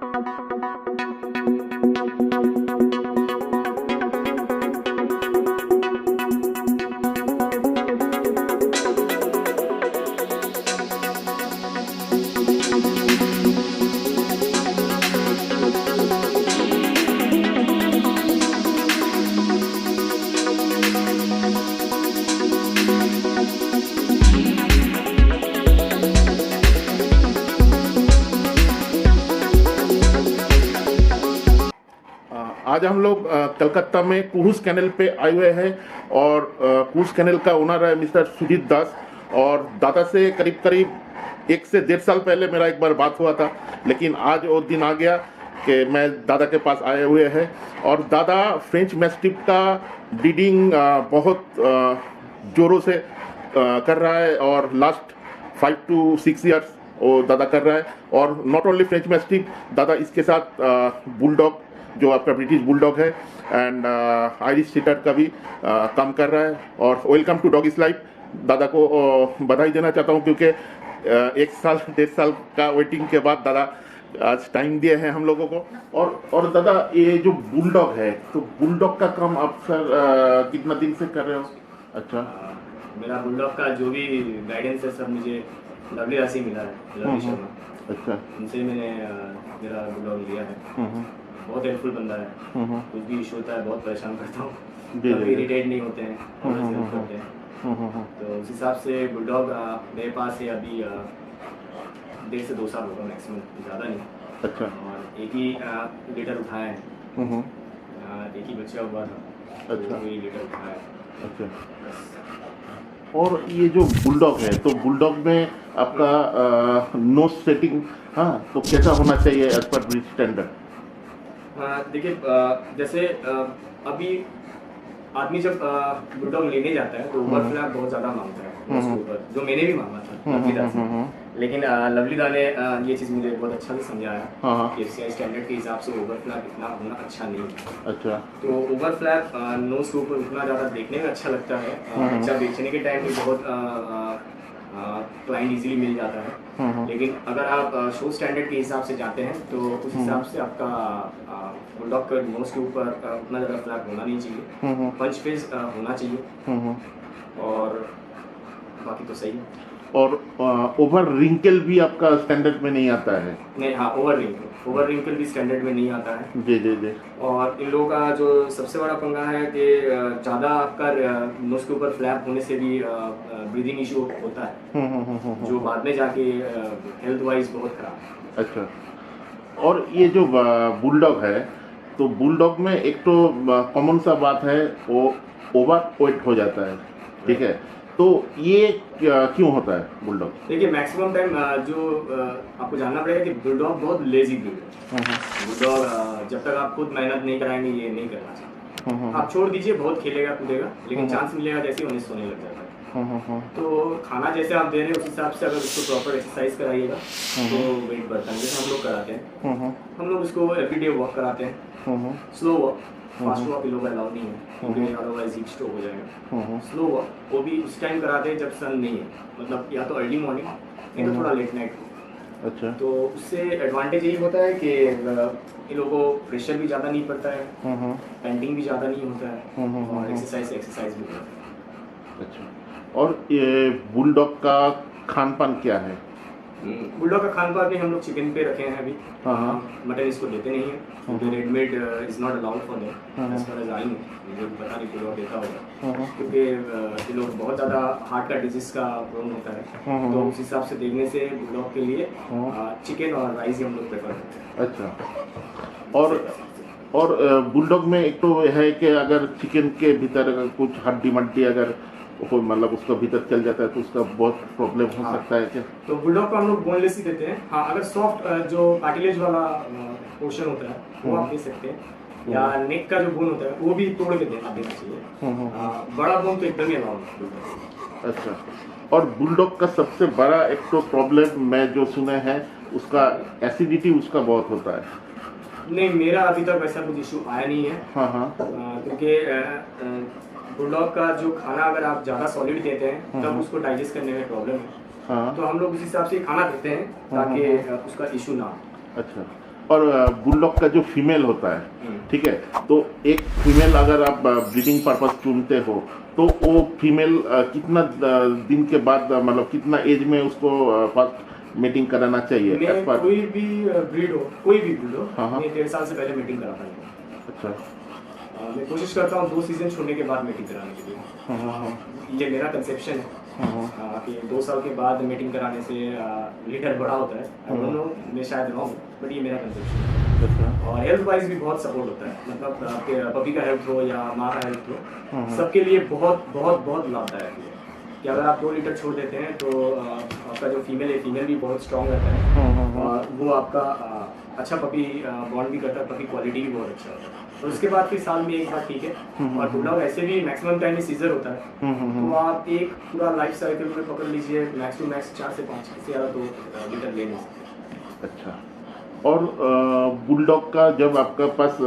आज हम लोग कलकत्ता में कुहुस कैनल पे आए हुए हैं और कुहुस कैनल का ओनर है मिस्टर सुजीत दास। और दादा से करीब करीब 1 से 1.5 साल पहले मेरा एक बार बात हुआ था, लेकिन आज वो दिन आ गया कि मैं दादा के पास आए हुए हैं। और दादा फ्रेंच मैस्टिफ का ब्रीडिंग बहुत ज़ोरों से कर रहा है और लास्ट 5 to 6 ईयर्स वो दादा कर रहा है। और नॉट ओनली फ्रेंच मैस्टिफ, दादा इसके साथ बुलडॉग जो आपका ब्रिटिश बुलडॉग है एंड आयरिश सीटर का भी काम कर रहा है। और welcome to dog is life. दादा को बधाई देना चाहता हूँ क्योंकि 1 साल 1.5 साल का वेटिंग के बाद दादा आज टाइम दिए हैं हम लोगों को। और दादा ये जो बुलडॉग है, तो बुलडॉग का काम आप सर कितना दिन से कर रहे हो? अच्छा, मेरा बुलडॉग का जो भी गाइडेंस है सब मुझे लवली राशि मिला है, लवली शर्मा। अच्छा, उनसे मैंने मेरा बुलडॉग लिया है। बहुत हेल्पफुल बंदा है, कुछ भी इशू होता है बहुत परेशान करता हूँ, कभी इरिटेट नहीं होते हैं, हेल्प करते हैं। तो उस हिसाब से बुलडॉग मेरे पास है अभी 1.5 से 2 साल होगा मैक्सिमम, ज़्यादा नहीं। अच्छा, और एक ही लीटर उठाया है, एक ही बच्चा हुआ था। अच्छा, तो लीटर उठाया है। अच्छा, और ये जो बुलडॉग है, तो बुलडॉग में आपका नोज सेटिंग तो कैसा होना चाहिए एज पर ब्रीड स्टैंडर्ड? देखिए, जैसे अभी आदमी जब बुलडॉग लेने जाता है तो ओवर फ्लैप बहुत ज़्यादा मांगता है उसके ऊपर, जो मैंने भी मांगा था लवली दा से। लेकिन लवली दा ने ये चीज़ मुझे बहुत अच्छा से समझाया कि एफसीआई स्टैंडर्ड के हिसाब से ओवर फ्लैप इतना होना अच्छा नहीं है। अच्छा, तो ओवर फ्लैप नोज के ऊपर उतना ज़्यादा देखने में अच्छा लगता है, अच्छा बेचने के टाइम भी बहुत क्लाइंट इजीली मिल जाता है। लेकिन अगर आप शो स्टैंडर्ड के हिसाब से जाते हैं तो उस हिसाब से आपका बुलडॉग के नोज के ऊपर उतना ज़्यादा फ्लैप होना नहीं चाहिए, पंच फेस होना चाहिए, और बाकी तो सही है। और ओवर रिंकल भी आपका स्टैंडर्ड में नहीं आता है? नहीं, हाँ, ओवर रिंकल भी स्टैंडर्ड में नहीं आता है। जी जी जी। और इन लोगों का जो सबसे बड़ा पंगा है कि ज़्यादा आपका नोज के ऊपर फ्लैप होने से भी ब्रीदिंग इशू होता है, जो बाद में जाके हेल्थ वाइज बहुत खराब। अच्छा, और ये जो बुलडॉग है, तो बुलडॉग में एक तो कॉमन सा बात है, वो ओवर वेट हो जाता है, ठीक है? तो ये क्यों होता है बुलडॉग? देखिए, मैक्सिमम टाइम जो आपको जानना पड़ेगा कि बुलडॉग बहुत लेजी ब्रीड है। बुलडॉग जब तक आप खुद मेहनत नहीं कराएंगे ये नहीं करना चाहिए। आप छोड़ दीजिए, बहुत खेलेगा कूदेगा, लेकिन चांस मिलेगा जैसे उन्हें सोने लग जाता है। तो खाना जैसे आप दे रहे हैं उस हिसाब से अगर उसको प्रॉपर एक्सरसाइज कराइएगा तो वेट बढ़ता है। जैसे हम लोग कराते हैं, हम लोग उसको एवरीडे वॉक कराते हैं, स्लो वॉक। फास्ट वॉक लोग अलाउ नहीं है क्योंकि अदरवाइज हीट स्ट्रोक हो जाएगा। स्लो वॉक वो भी उस टाइम कराते हैं जब सन नहीं है, मतलब या तो अर्ली मॉर्निंग नहीं तो थोड़ा लेट नाइट। अच्छा, तो उससे एडवांटेज यही होता है कि इन लोगों को प्रेशर भी ज़्यादा नहीं पड़ता है, पेंटिंग भी ज़्यादा नहीं होता है, और एक्सरसाइज भी होता है। अच्छा, और ये बुलडॉग का खान पान क्या है? बुलडॉग का खान पान भी हम लोग चिकन पे रखे हैं अभी। मटन इसको देते नहीं है क्योंकि readymade is not allowed for them as far as I know. मुझे पता नहीं बुलडॉग देता होगा क्योंकि ये लोग बहुत ज़्यादा हार्ट का डिजीज का प्रॉब्लम होता है, तो उस हिसाब से देखने से बुलडॉग के लिए चिकन और राइस ही हम लोग प्रेफर करते हैं। अच्छा, और बुलडॉग में एक तो है कि अगर चिकन के भीतर कुछ हड्डी मड्डी अगर कोई मतलब उसका भीतर चल जाता है तो उसका बहुत प्रॉब्लम हो सकता है क्या? तो बुलडॉग को हम लोग बोनलेस ही देते हैं। हाँ, अगर सॉफ्ट जो कार्टिलेज वाला पोर्शन होता है वो आप दे सकते हैं, या नेक का जो बोन होता है वो भी तोड़ के देना चाहिए। बड़ा बोन तो एकदम ही अलाउड है। अच्छा, और बुलडॉग का सबसे बड़ा एक तो प्रॉब्लम मैं जो सुने हैं उसका एसिडिटी उसका बहुत होता है। नहीं, मेरा अभी तक वैसा कुछ इशू आया नहीं है। क्योंकि बुलडॉग का जो खाना अगर आप ज़्यादा सॉलिड देते हैं तब उसको डाइजेस्ट करने में प्रॉब्लम है। तो हम लोग उस हिसाब से खाना देते हैं ताकि उसका इशू ना हो। अच्छा, और बुलडॉग का जो फीमेल होता है, ठीक है, तो एक फीमेल अगर आप ब्रीडिंग पर्पस चुनते हो तो वो फीमेल कितना दिन के बाद मतलब कितना एज में उसको फर्स्ट मीटिंग कराना चाहिए? मैं कोई भी ब्रीड हो हाँ, हाँ। मैं 1.5 साल से पहले मीटिंग कराता हूँ। अच्छा। मैं कोशिश करता हूँ 2 सीजन छोड़ने के बाद मीटिंग कराने के लिए। हाँ। ये मेरा कंसेप्शन है कि 2 साल के बाद मीटिंग कराने से लीडर बड़ा होता है। आई डोंट नो, मैं शायद रॉन्ग, बट ये मेरा कंसेप्शन है। अच्छा। और हेल्थ वाइज भी बहुत सपोर्ट होता है, मतलब आपके पपी का हेल्थ हो या माँ का हेल्थ हो, सबके लिए बहुत बहुत बहुत लाभदायक है कि अगर आप 2 लीटर छोड़ देते हैं तो आपका जो फीमेल है, फीमेल भी बहुत स्ट्रॉन्ग रहता है और वो आपका अच्छा पपी बॉन्ड भी करता है, पपी क्वालिटी भी बहुत अच्छा होता है। और उसके बाद फिर साल में एक बार ठीक है। और बुलडॉग ऐसे भी मैक्सिमम टाइम में सीजर होता है, तो आप एक पूरा लाइफ साइकिल में पकड़ लीजिए, मैक्स टू मैक्स 4 से 5 इससे ज़्यादा 2 लीटर ले नहीं सकते। अच्छा। और बुलडॉग का जब आपका पास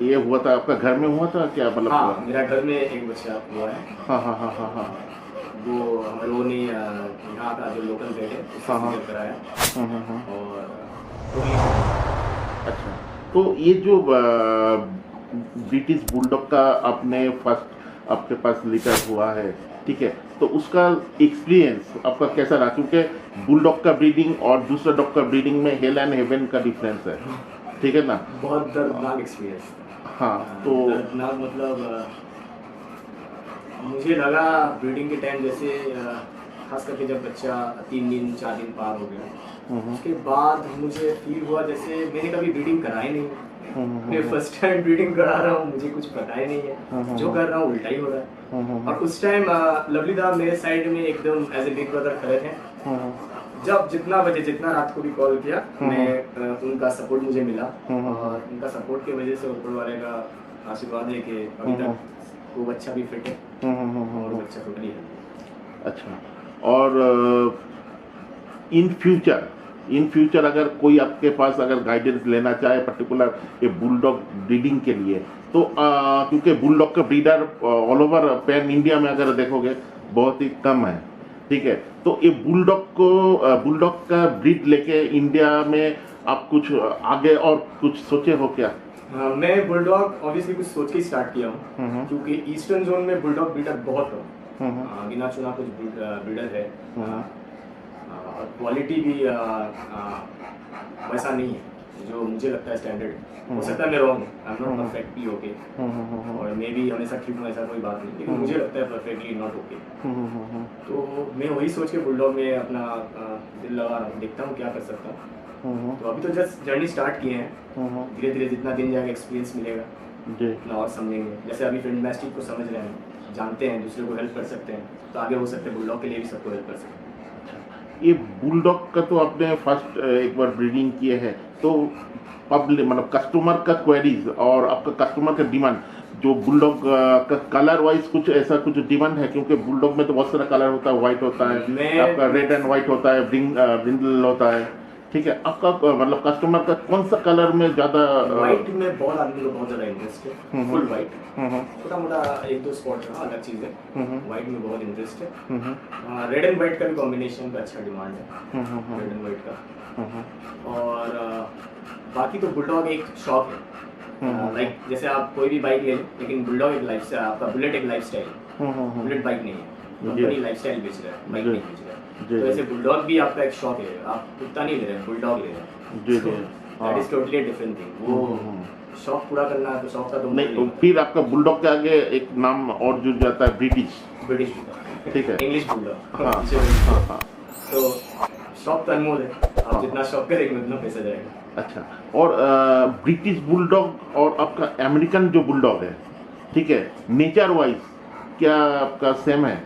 ये हुआ था, आपका घर में हुआ था क्या? मतलब हाँ, मेरा घर में एक बच्चा हुआ है। हाँ। वो हम लोगों ने यहाँ का जो लोकल वेट है उससे सीजर कराया और अच्छा। तो ये जो ब्रिटिश बुलडॉग का आपने फर्स्ट आपके पास लीटर हुआ है, ठीक है, तो उसका एक्सपीरियंस आपका कैसा रहा? क्योंकि बुलडॉग का ब्रीडिंग और दूसरा डॉग का ब्रीडिंग में हेल एंड हेवन का डिफरेंस है, ठीक है ना? बहुत दर्दनाक एक्सपीरियंस। हाँ, तो दर्दनाक मतलब मुझे लगा ब्रीडिंग के टाइम जैसे खास करके जब बच्चा 3 दिन 4 दिन पार हो गया, उसके बाद मुझे फील हुआ जैसे मैंने कभी ब्रीडिंग कराई नहीं। मैं फर्स्ट टाइम ब्रीडिंग करा रहा हूँ, मुझे कुछ पता ही नहीं है, जो कर रहा हूँ उल्टा ही हो रहा है। और उस टाइम लवली दा मेरे साइड में एकदम एज ए बिग ब्रदर खड़े थे। जब जितना बजे जितना रात को भी कॉल किया, मैं उनका सपोर्ट मुझे मिला और उनका सपोर्ट की वजह से ऊपर वाले का आशीर्वाद है कि अभी तक वो बच्चा भी फिट है और बच्चा टोटली है। अच्छा। और इन फ्यूचर अगर कोई आपके पास अगर गाइडेंस लेना चाहे पर्टिकुलर ये बुलडॉग ब्रीडिंग के लिए, तो क्योंकि बुलडॉग का breeder all over pan India में अगर देखोगे बहुत ही कम है, ठीक है, तो ये बुलडॉग का ब्रीड लेके इंडिया में आप कुछ आगे और कुछ सोचे हो क्या? मैं बुलडॉग ऑब्वियसली कुछ सोच के स्टार्ट किया हूँ, क्योंकि ईस्टर्न जोन में बुलडॉग ब्रीडर बहुत कम, गिना चुना कुछ ब्रीडर है और क्वालिटी भी वैसा नहीं है जो मुझे लगता है स्टैंडर्ड। हो सकता है मैं wrong, I am not perfectly okay और मे भी हमेशा ठीक हूँ, ऐसा कोई बात नहीं, लेकिन मुझे लगता है परफेक्टली नॉट ओके। तो मैं वही सोच के बुलडॉग में अपना दिल लगा रहा हूँ, देखता हूँ क्या कर सकता हूँ। तो अभी तो जस्ट जर्नी स्टार्ट किए हैं, धीरे धीरे जितना दिन जाएगा एक्सपीरियंस मिलेगा उतना और समझेंगे। जैसे अभी फिल्मेस्टिक को समझ रहे हैं, जानते हैं, दूसरे को हेल्प कर सकते हैं, तो आगे हो सकते हैं बुलडॉग के लिए भी सबको हेल्प कर सकते हैं। ये बुलडॉग का तो आपने फर्स्ट एक बार ब्रीडिंग किए हैं, तो पब्लिक मतलब कस्टमर का क्वेरीज और आपका कस्टमर का डिमांड जो बुलडॉग का कलर वाइज कुछ ऐसा कुछ डिमांड है? क्योंकि बुलडॉग में तो बहुत सारा कलर होता है, व्हाइट होता है, आपका रेड एंड व्हाइट होता है, ब्रिंडल होता है, ठीक है, आपका मतलब कस्टमर का कौन सा कलर में ज्यादा? व्हाइट में बहुत आदमी को बहुत ज्यादा इंटरेस्ट है, फुल व्हाइट, छोटा मोटा 1-2 स्पॉट रहा अलग चीज है, व्हाइट में बहुत इंटरेस्ट है। रेड एंड व्हाइट का भी कॉम्बिनेशन का अच्छा डिमांड है, रेड एंड व्हाइट का। और बाकी तो बुलडॉग एक शौक है, लाइक जैसे आप कोई भी बाइक ले लें, लेकिन बुलडॉग एक लाइफस्टाइल, आपका बुलेट एक लाइफस्टाइल है, बुलेट बाइक नहीं है, कंपनी लाइफस्टाइल बेच रहा है, बाइक नहीं बेच रहा है। तो ऐसे बुलडॉग भी आपका एक शौक है, आप कुत्ता नहीं ले रहे हैं, बुलडॉग ले रहे हैं, that is totally different thing. वो शौक पूरा करना है तो शौक का तो नहीं, फिर आपका बुलडॉग के आगे एक नाम और जुड़ जाता है, ब्रिटिश बुलडॉग, ठीक है, इंग्लिश बुलडॉग। हाँ। तो शौक तो अनमोल है, आप जितना शौक करेंगे उतना पैसा जाएगा। अच्छा। और ब्रिटिश बुलडॉग और आपका अमेरिकन जो बुलडॉग है, ठीक है, नेचर वाइज क्या आपका सेम है?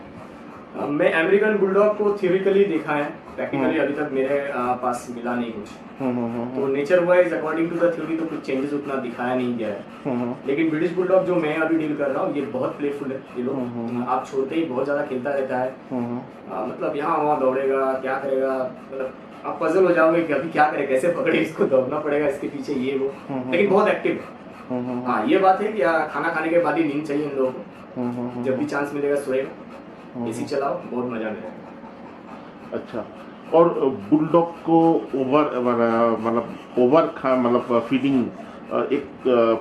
मैं अमेरिकन बुलडॉग को थियोरिकली देखा है, प्रैक्टिकली अभी तक मेरे पास मिला नहीं कुछ। तो nature wise according to the theory तो कुछ चेंजेस उतना दिखाया नहीं गया है, लेकिन ब्रिटिश बुलडॉग जो मैं अभी डील कर रहा हूँ ये बहुत प्लेफुल है। ये लोग आप छोड़ते ही बहुत ज़्यादा खेलता रहता है, मतलब यहाँ वहाँ दौड़ेगा, क्या करेगा, मतलब आप पजल हो जाओगे कि अभी क्या करे, कैसे पकड़े इसको, दौड़ना पड़ेगा इसके पीछे, ये वो, लेकिन बहुत एक्टिव है। हाँ, ये बात है कि खाना खाने के बाद ही नींद चाहिए इन लोगों को, जब भी चांस मिलेगा सोएगा, एसी चलाओ, बहुत मजा मिलेगा। अच्छा। और बुलडॉग को ओवर मतलब फीडिंग एक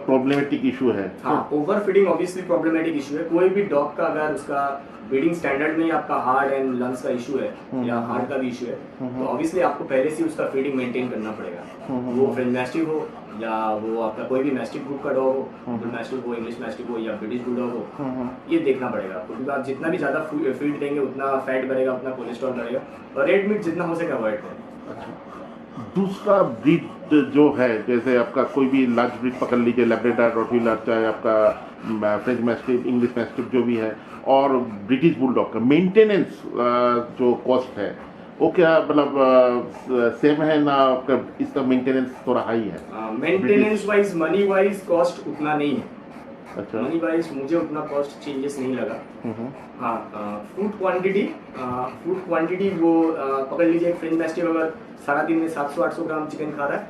प्रॉब्लमेटिक इशू है। हाँ, over feeding obviously problematic issue है। कोई भी डॉग का अगर उसका ब्रीडिंग स्टैंडर्ड में आपका हार्ट एंड लंग्स का इशू है या हार्ट का भी इशू है, तो ऑब्वियसली आपको पहले से उसका फीडिंग मेंटेन करना पड़ेगा। वो फ्रेंच मैस्टिफ हो या वो आपका कोई भी मैस्टिफ ग्रुप का डॉग हो, बुल मैस्टिफ हो, इंग्लिश मैस्टिफ हो या ब्रिटिश बुलडॉग हो, ये देखना पड़ेगा आपको, क्योंकि आप जितना भी ज़्यादा फीड देंगे उतना फैट बढ़ेगा, उतना कोलेस्ट्रॉल बढ़ेगा, और रेड मीट जितना हो सके अवॉइड करें। अच्छा, दूसरा ब्रीड जो है, जैसे आपका कोई भी लार्ज ब्रीड पकड़ लीजिए, लैब्राडोर, रॉटवीलर, चाहे आपका फ्रेंच मैस्टिफ, इंग्लिश मैस्टिफ जो भी है, और ब्रिटिश बुलडॉग का मेंटेनेंस जो कॉस्ट है वो क्या मतलब सेम है ना? आपका इसका मेंटेनेंस थोड़ा हाई है? Maintenance wise, money wise cost उतना नहीं है। अच्छा, मनी वाइज मुझे उतना कॉस्ट चेंजेस नहीं लगा। हाँ, फूड क्वांटिटी वो पकड़ लीजिए, एक फ्रेंच मैस्टिफ अगर सारा दिन में 700-800 ग्राम चिकन खा रहा है,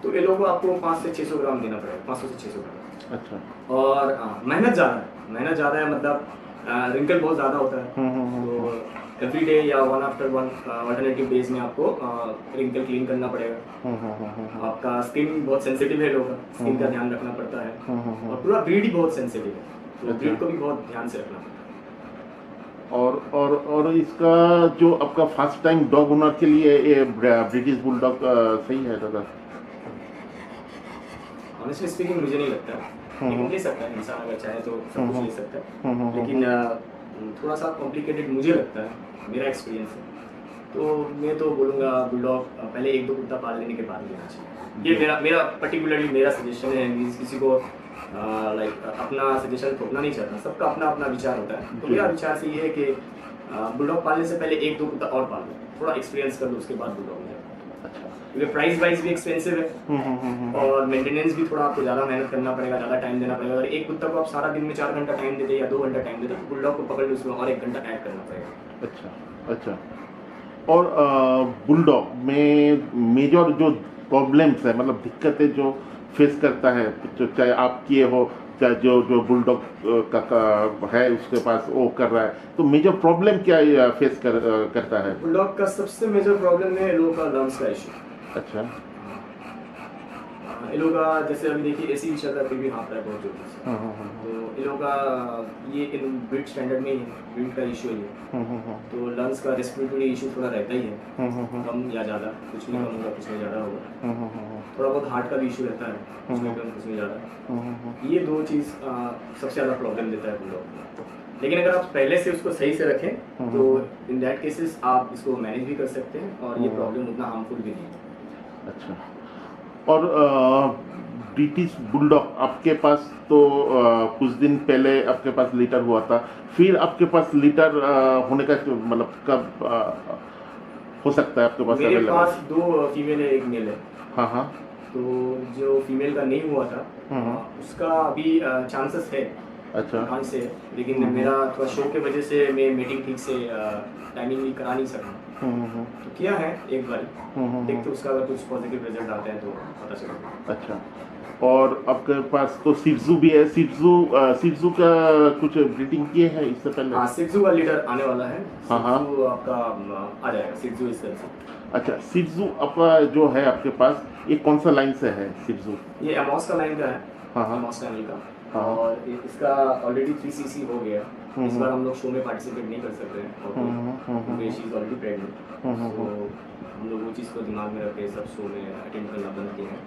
तो ये लोगों को आपको 500 से 600 ग्राम देना पड़ेगा, 500 से 600 ग्राम। अच्छा, और मेहनत ज़्यादा है, मतलब रिंकल बहुत ज़्यादा होता है, तो एवरी डे या one after one alternative days में आपको रिंकल क्लीन करना पड़ेगा। आपका स्किन बहुत सेंसिटिव है, लोगों का स्किन का ध्यान रखना पड़ता है, और पूरा ब्रीड ही बहुत सेंसिटिव है, तो ब्रीड को भी बहुत ध्यान से रखना पड़ता है। और इसका जो आपका फर्स्ट टाइम डॉग ओनर के लिए ये ब्रिटिश बुलडॉग सही है दादा? ऑनेस्टली स्पीकिंग मुझे नहीं लगता, लेकिन ले सकता है इंसान, अगर चाहे तो सब कुछ ले सकता है, लेकिन थोड़ा सा कॉम्प्लिकेटेड मुझे लगता है, मेरा एक्सपीरियंस है। तो मैं तो बोलूँगा बुलडॉग पहले 1-2 कुत्ता पाल लेने के बाद लेना चाहिए। ये मेरा पर्टिकुलरली मेरा सजेशन है। किसी को लाइक अपना सजेशन थोपना नहीं चाहता, सबका अपना अपना विचार होता है। तो मेरा विचार से ये है कि बुलडॉग पालने से पहले 1-2 कुत्ता और पाल लो, थोड़ा एक्सपीरियंस कर लो, उसके बाद बुलडॉग ले। क्योंकि प्राइस वाइज भी एक्सपेंसिव है, और मेंटेनेंस भी थोड़ा आपको ज़्यादा मेहनत करना पड़ेगा, ज़्यादा टाइम देना पड़ेगा। अगर एक कुत्ता को आप सारा दिन में 4 घंटा टाइम देते या 2 घंटा टाइम देते, तो बुलडॉग को पकड़ लो, उसमें और 1 घंटा ऐड करना पड़ेगा। अच्छा, और बुलडॉग में मेजर जो प्रॉब्लम्स है, मतलब दिक्कतें जो फेस करता है, चाहे आप किए हो, चाहे जो बुलडॉग का है उसके पास वो कर रहा है, तो मेजर प्रॉब्लम क्या फेस करता है? बुलडॉग का सबसे मेजर प्रॉब्लम है लोगों का लंग्स का इशू। अच्छा, इन लोगों का जैसे अभी देखिए एसी चल रहा है, फिर भी हाँफ रहा है बहुत जोर से, तो इन लोगों का ये इन ब्रीड स्टैंडर्ड में ही ब्रीड का इशू है ये। तो लंग्स का रेस्पिरेटरी इशू थोड़ा रहता ही है, कम या ज़्यादा, कुछ में कम होगा, कुछ में ज़्यादा होगा। थोड़ा बहुत हार्ट का भी इशू रहता है, कुछ में कम, कुछ में ज़्यादा। ये 2 चीज़ सबसे ज़्यादा प्रॉब्लम देता है बुलडॉग। लेकिन अगर आप पहले से उसको सही से रखें, तो इन दैट केसेस आप इसको मैनेज भी कर सकते हैं, और ये प्रॉब्लम उतना हार्मफुल भी नहीं है। अच्छा, और ब्रिटिश बुलडॉग आपके पास तो कुछ दिन पहले आपके पास लीटर हुआ था, फिर आपके पास लीटर होने का मतलब कब हो सकता है आपके पास? मेरे पास 2 फीमेल है, 1 मेल है। हाँ, तो जो फीमेल का नहीं हुआ था, उसका अभी चांसेस है। अच्छा, चांस से, लेकिन मेरा थोड़ा शो के वजह से मैं मीटिंग ठीक से टाइमिंग करा नहीं सका, तो किया है एक बार, देखते उसका अगर कुछ पॉजिटिव रिजल्ट आते हैं तो पता चलेगा। अच्छा, और आपके पास तो सिट्जू भी है, सिट्जू का कुछ ब्रीडिंग किए हैं इससे पहले? हाँ, सिट्जू का लीडर आने वाला है। हाँ, सिट्जू आपका आ जाएगा, सिट्जू इस तरह से। अच्छा, सिट्जू आपका जो है आपके पास, ये कौन सा लाइन से है सिट्जू? ये एमॉस का लाइन का है, एमॉस फैमिली का, और इसका ऑलरेडी 3 cc हो गया। इस बार हम लोग शो में पार्टिसिपेट नहीं कर सकते हैं, क्योंकि शी इज ऑलरेडी प्रेग्नेंट, तो हम लोग वो चीज़ को दिमाग में रख के सब शो में अटेंड करना बंद किए हैं।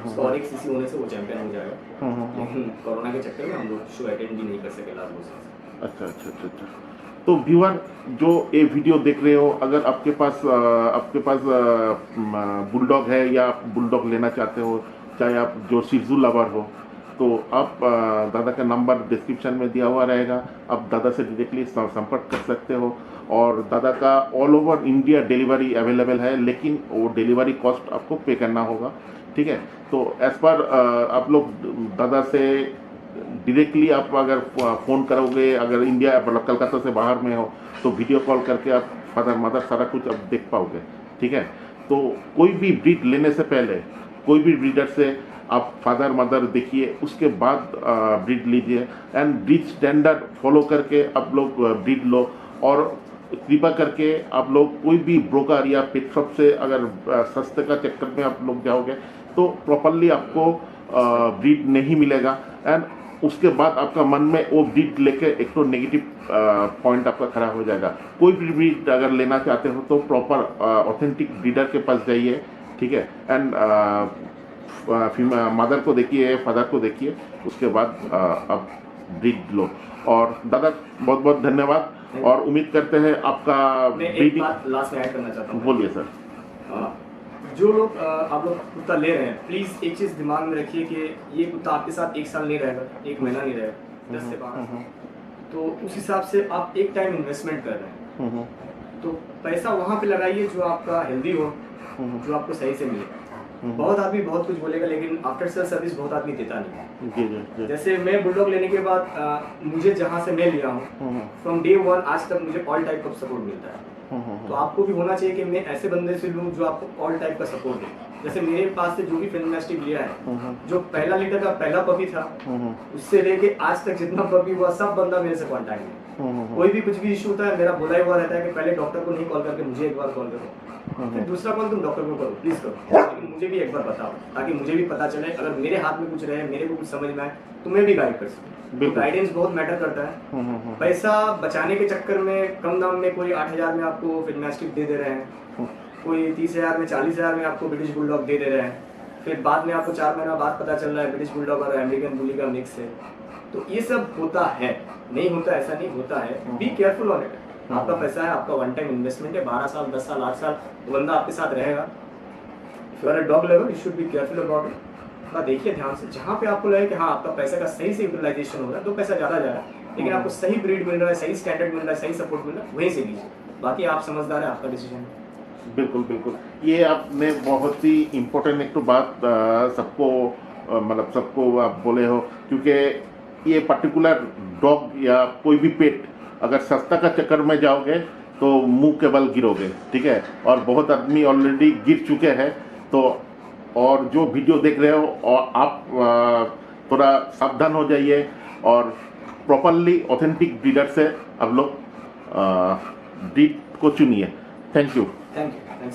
उसका और 1 cc होने से वो चैंपियन हो जाएगा, लेकिन कोरोना के चक्कर में हम लोग शो अटेंड भी नहीं कर सके लास्ट 2 साल। अच्छा। तो व्यूअर जो ये वीडियो देख रहे हो, अगर आपके पास बुलडॉग है या आप बुलडॉग लेना चाहते हो, चाहे आप जो सिट्जू लवर हो, तो आप दादा का नंबर डिस्क्रिप्शन में दिया हुआ रहेगा, आप दादा से डायरेक्टली संपर्क कर सकते हो। और दादा का all over India delivery available है, लेकिन वो डिलीवरी कॉस्ट आपको पे करना होगा, ठीक है? तो एज पर आप लोग दादा से डायरेक्टली आप अगर फ़ोन करोगे, अगर इंडिया मतलब कलकत्ता से बाहर में हो, तो वीडियो कॉल करके आप फादर मदर सारा कुछ आप देख पाओगे, ठीक है? तो कोई भी ब्रीड लेने से पहले कोई भी ब्रीडर से आप फादर मदर देखिए, उसके बाद ब्रीड लीजिए, एंड ब्रीड स्टैंडर्ड फॉलो करके आप लोग ब्रीड लो। और कृपा करके आप लोग कोई भी ब्रोकर या पेट शॉप से अगर सस्ते का चक्कर में आप लोग जाओगे तो प्रॉपरली आपको ब्रीड नहीं मिलेगा एंड उसके बाद आपका मन में वो ब्रीड लेके एक तो नेगेटिव पॉइंट आपका खड़ा हो जाएगा। कोई भी ब्रीड अगर लेना चाहते हो तो प्रॉपर ऑथेंटिक ब्रीडर के पास जाइए, ठीक है, एंड मदर को देखिए, फादर को देखिए, उसके बाद आप ब्रीड लो। और दादा बहुत बहुत धन्यवाद और उम्मीद करते हैं आपका मैं एक ब्रीडिंग। बात लास्ट में ऐड करना चाहता हूँ। बोलिए सर। जो लोग आप लोग कुत्ता ले रहे हैं, प्लीज एक चीज दिमाग में रखिए कि ये कुत्ता आपके साथ 1 साल नहीं रहेगा, 1 महीना नहीं रहेगा, 10 से 12, तो उस हिसाब से आप एक टाइम इन्वेस्टमेंट कर रहे हैं, तो पैसा वहां पे लगाइए जो आपका हेल्दी हो, जो आपको सही से मिले। बहुत आदमी बहुत कुछ बोलेगा लेकिन आफ्टर सेल सर्विस बहुत आदमी देता नहीं है। जैसे मैं बुलडॉग लेने के बाद मुझे जहाँ से मैं लिया हूँ, फ्रॉम डे 1 आज तक मुझे ऑल टाइप का सपोर्ट मिलता है। तो आपको भी होना चाहिए कि मैं ऐसे बंदे से लूँ जो आपको ऑल टाइप का सपोर्ट दे। जैसे मेरे पास से जो भी फेनोमेस्टिक लिया है, जो पहला लीटर का पहला पपी था, उससे लेके आज तक जितना पपी हुआ सब बंदा मेरे से कॉन्टैक्ट में। कोई भी कुछ भी इशू होता है, मेरा बोला ही हुआ रहता है कि पहले डॉक्टर को नहीं कॉल करके मुझे एक बार कॉल करो, फिर दूसरा कॉल तुम डॉक्टर को करो, प्लीज करो, लेकिन मुझे भी एक बार बताओ ताकि मुझे भी पता चले, अगर मेरे हाथ में कुछ रहे, मेरे को कुछ समझ में आए तो मैं भी गाइड कर सकूँ। गाइडेंस बहुत मैटर करता है। पैसा बचाने के चक्कर में कम दाम में कोई 8,000 में आपको फेनोमेस्टिक दे रहे हैं, कोई 30,000 में 40,000 में आपको ब्रिटिश बुलडॉग दे रहे हैं, फिर बाद में आपको 4 महीना बाद पता चल रहा है ब्रिटिश बुलडॉग और अमेरिकन बुली का मिक्स है। तो ये सब होता है, नहीं होता ऐसा नहीं होता है। Be careful on it. आपका पैसा है, आपका वन टाइम इन्वेस्टमेंट है, 12 साल 10 साल 8 साल तो बंदा आपके साथ रहेगा। If you are a dog lover you should be careful about it. थोड़ा देखिए ध्यान से, जहाँ पे आपको लगे कि हाँ आपका पैसे का सही से यूटिलाइजेशन हो रहा है, 2 पैसा ज़्यादा जा रहा है लेकिन आपको सही ब्रीड मिल रहा है, सही स्टैंडर्ड मिल रहा है, सही सपोर्ट मिल रहा है, वहीं से लीजिए। बाकी आप समझदार है, आपका डिसीजन है। बिल्कुल बिल्कुल, ये आपने बहुत ही इम्पोर्टेंट एक तो बात सबको मतलब सबको आप बोले हो, क्योंकि ये पर्टिकुलर डॉग या कोई भी पेट अगर सस्ता का चक्कर में जाओगे तो मुंह के बल गिरोगे, ठीक है। और बहुत आदमी ऑलरेडी गिर चुके हैं। तो और जो वीडियो देख रहे हो और आप थोड़ा सावधान हो जाइए और प्रॉपरली ऑथेंटिक ब्रीडर से आप लोग ब्रीड को चुनिए। Thank you. Thank you.